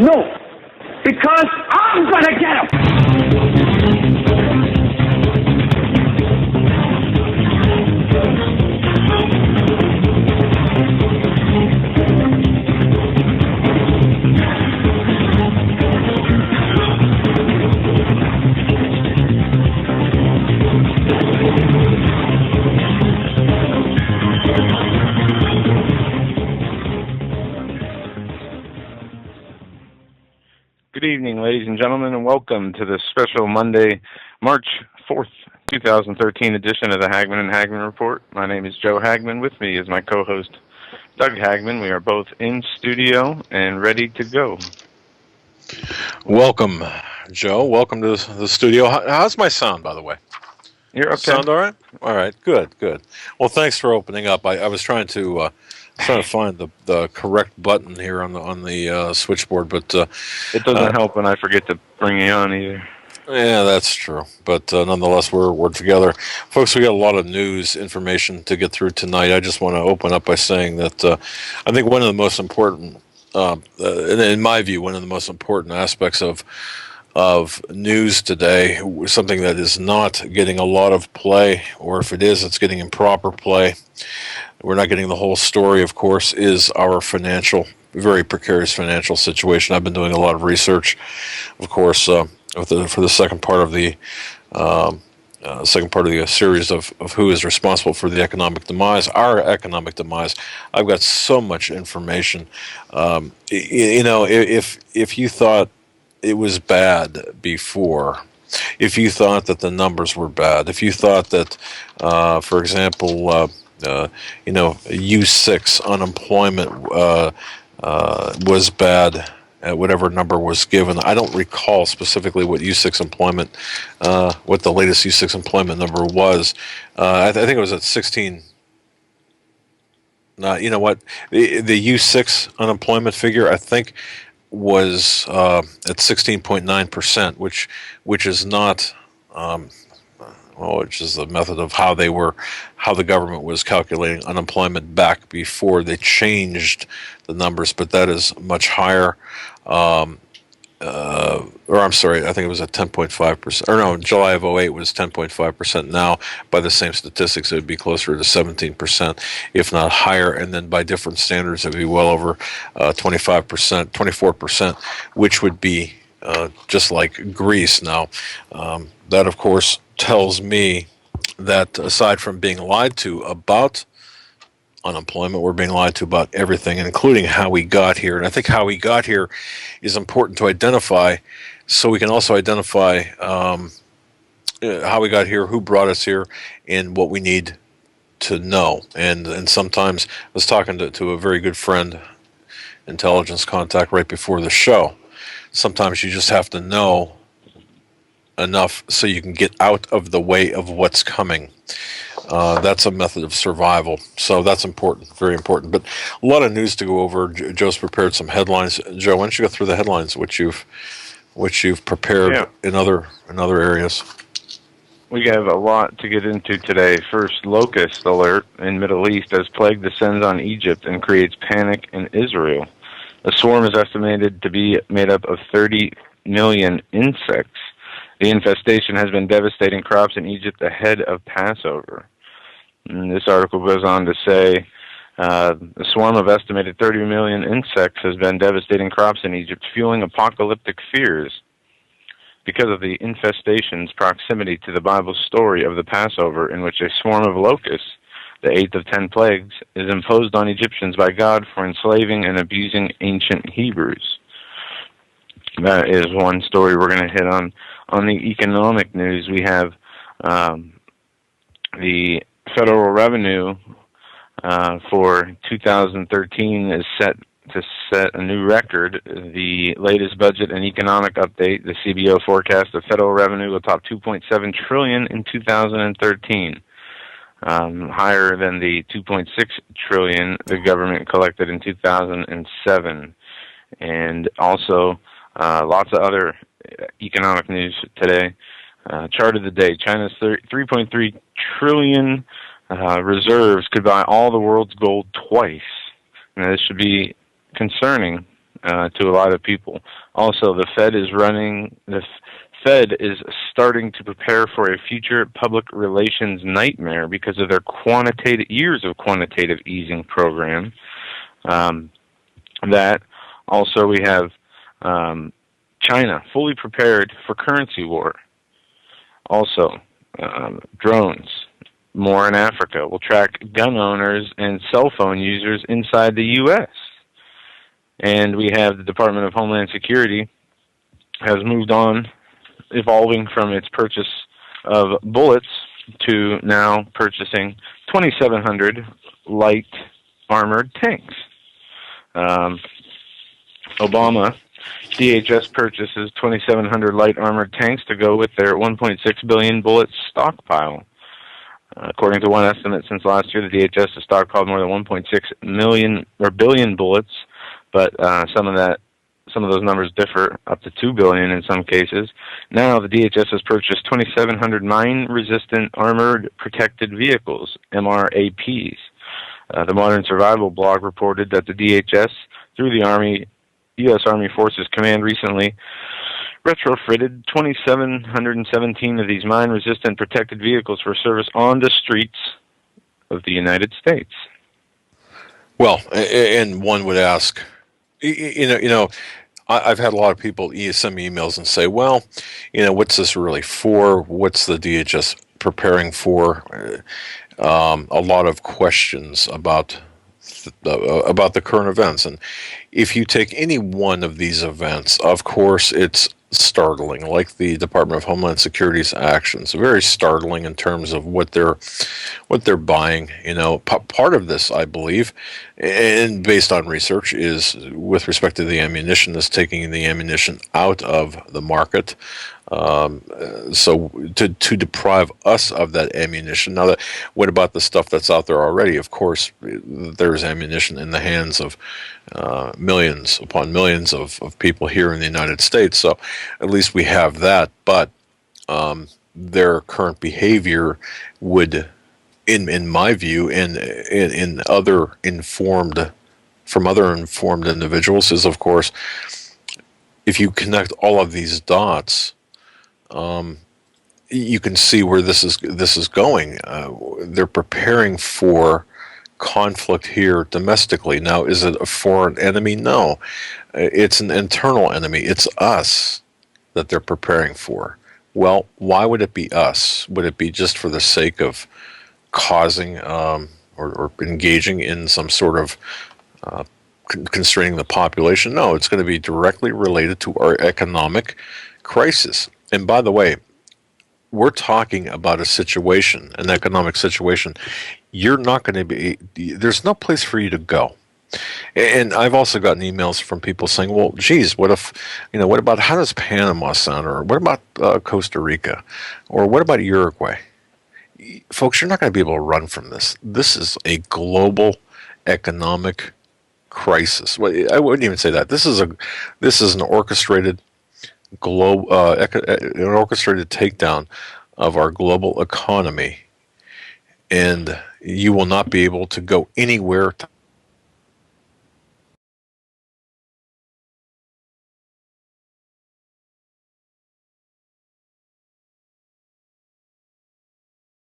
No, because I'm gonna get him. Good evening, ladies and gentlemen, and welcome to this special Monday, March 4th, 2013 edition of the Hagmann and Hagmann Report. My name is Joe Hagmann. With me is my co-host, Doug Hagmann. We are both in studio and ready to go. Welcome, Joe. Welcome to the studio. How's my sound, by the way? You're okay. Sound all right? All right, good. Well, thanks for opening up. I was trying to find the correct button here on the switchboard, but it doesn't help when I forget to bring you on either. Yeah, that's true. But nonetheless, we're together, folks. We got a lot of news information to get through tonight. I just want to open up by saying that I think one of the most important, in my view, one of the most important aspects of news today, something that is not getting a lot of play, or if it is, it's getting improper play. We're not getting the whole story, of course, is our very precarious financial situation. I've been doing a lot of research, of course, for the second part of the series of who is responsible for the economic demise, our economic demise. I've got so much information. If you thought it was bad before, if you thought that the numbers were bad, if you thought that, for example, U6 unemployment was bad at whatever number was given. I don't recall specifically what U6 employment, what the latest U6 employment number was. I think it was at 16. You know what? The U6 unemployment figure, I think, was at 16.9%, which is not. Which is the method of how the government was calculating unemployment back before they changed the numbers, but that is much higher. I'm sorry, I think it was at 10.5%. Or no, July of 2008 was 10.5%. Now, by the same statistics, it would be closer to 17%, if not higher. And then by different standards, it would be well over 25%, 24%, which would be just like Greece. Now, that, of course, tells me that aside from being lied to about unemployment, we're being lied to about everything, including how we got here. And I think how we got here is important to identify, so we can also identify how we got here, who brought us here, and what we need to know. And sometimes I was talking to a very good friend, intelligence contact, right before the show. Sometimes you just have to know enough so you can get out of the way of what's coming. That's a method of survival. So that's important, very important. But a lot of news to go over. Joe's prepared some headlines. Joe, why don't you go through the headlines which you've prepared in other areas? We have a lot to get into today. First, locust alert in Middle East as plague descends on Egypt and creates panic in Israel. The swarm is estimated to be made up of 30 million insects. The infestation has been devastating crops in Egypt ahead of Passover. And this article goes on to say, a swarm of estimated 30 million insects has been devastating crops in Egypt, fueling apocalyptic fears. Because of the infestation's proximity to the Bible's story of the Passover, in which a swarm of locusts, the 8th of 10 plagues, is imposed on Egyptians by God for enslaving and abusing ancient Hebrews. That is one story we're going to hit on. On the economic news, we have the federal revenue for 2013 is set to set a new record. The latest budget and economic update, the CBO forecast of federal revenue will top $2.7 trillion in 2013, higher than the $2.6 trillion the government collected in 2007. And also, lots of other economic news today. Chart of the day: China's 3.3 trillion reserves could buy all the world's gold twice. Now, this should be concerning to a lot of people. Also, the Fed is starting to prepare for a future public relations nightmare because of their years of quantitative easing program. That also we have China fully prepared for currency war. Also, drones, more in Africa, will track gun owners and cell phone users inside the U.S. And we have the Department of Homeland Security has moved on, evolving from its purchase of bullets to now purchasing 2,700 light armored tanks. Obama, DHS purchases 2,700 light armored tanks to go with their 1.6 billion bullet stockpile. According to one estimate, since last year, the DHS has stockpiled more than 1.6 billion bullets, but some of those numbers differ, up to 2 billion in some cases. Now, the DHS has purchased 2,700 mine-resistant armored protected vehicles, MRAPs. The Modern Survival blog reported that the DHS, through the U.S. Army Forces Command, recently retrofitted 2,717 of these mine-resistant protected vehicles for service on the streets of the United States. Well, and one would ask, I've had a lot of people send me emails and say, well, what's this really for? What's the DHS preparing for? A lot of questions about the current events. And if you take any one of these events, of course, it's startling, like the Department of Homeland Security's actions. Very startling in terms of what they're buying. Part of this, I believe, and based on research, is with respect to the ammunition, is taking the ammunition out of the market. So to deprive us of that ammunition. Now, what about the stuff that's out there already? Of course, there's ammunition in the hands of millions upon millions of people here in the United States. So at least we have that. But their current behavior would, in my view, and in other informed individuals, is, of course, if you connect all of these dots, you can see where this is going. They're preparing for conflict here domestically. Now, is it a foreign enemy? No, it's an internal enemy. It's us that they're preparing for. Well, why would it be us? Would it be just for the sake of causing or engaging in some sort of constraining the population? No, it's going to be directly related to our economic crisis. And by the way, we're talking about an economic situation. You're not going to be, there's no place for you to go. And I've also gotten emails from people saying, well, geez, what about, how does Panama sound? Or what about Costa Rica? Or what about Uruguay? Folks, you're not going to be able to run from this. This is a global economic crisis. Well, I wouldn't even say that. This is an orchestrated an orchestrated takedown of our global economy, and you will not be able to go anywhere to